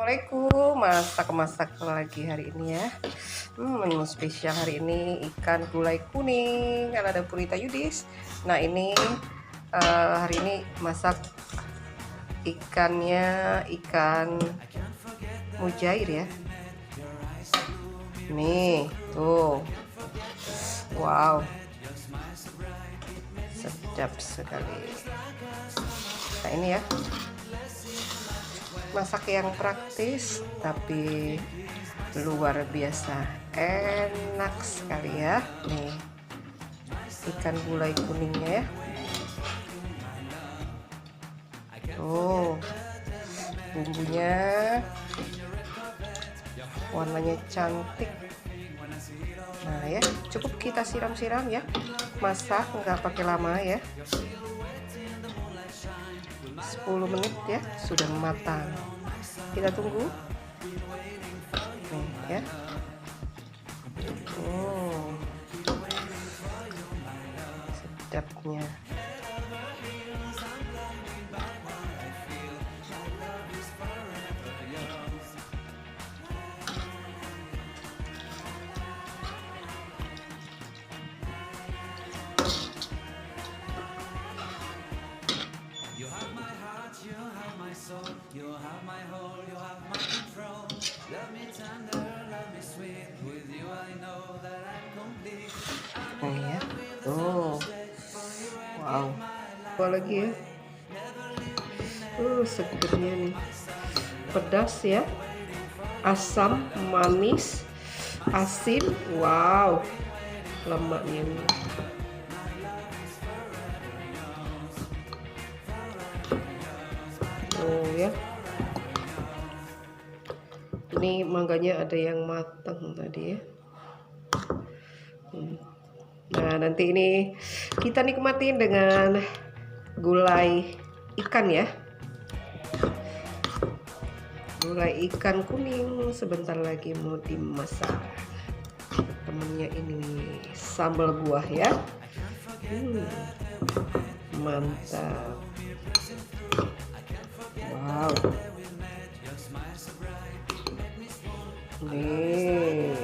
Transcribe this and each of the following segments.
Assalamualaikum, masak lagi hari ini ya. Menu spesial hari ini ikan gulai kuning karena ada Purita Yudis. Nah ini hari ini masak ikannya ikan mujair ya. Nih tuh, wow, sedap sekali. Nah ini ya, masak yang praktis tapi luar biasa enak sekali ya. Nih ikan gulai kuningnya ya. Bumbunya warnanya cantik. Nah ya, cukup kita siram-siram ya, masak nggak pakai lama ya, 10 menit ya sudah matang. Kita tunggu nih ya. Sedapnya. You have my whole, you have my control. Love me tender, love me sweet. With you I know that I'm complete. Nah ya, wow, apa lagi ya? Segernya nih, pedas ya, asam, manis, asin, wow, lemaknya nih. Ya, ini mangganya ada yang matang tadi ya. Nah nanti ini kita nikmatin dengan gulai ikan ya, gulai ikan kuning sebentar lagi mau dimasak. Temennya ini sambal buah ya. Mantap. Wow. Nih.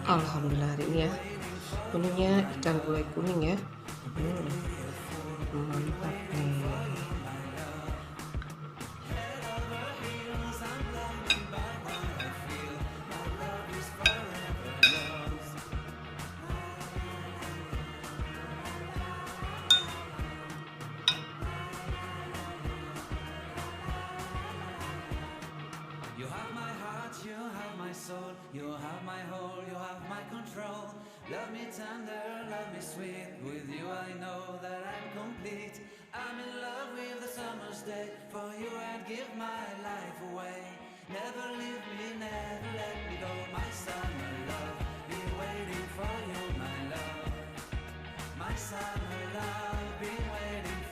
Alhamdulillah hari ini ya, menunya ikan gulai kuning ya. Mantap nih. You have my heart, you have my soul, you have my whole, you have my control. Love me tender, love me sweet. With you I know that I'm complete. I'm in love with the summer's day. For you I'd give my life away. Never leave me, never let me go. My summer love, be waiting for you, my love. My summer love, be waiting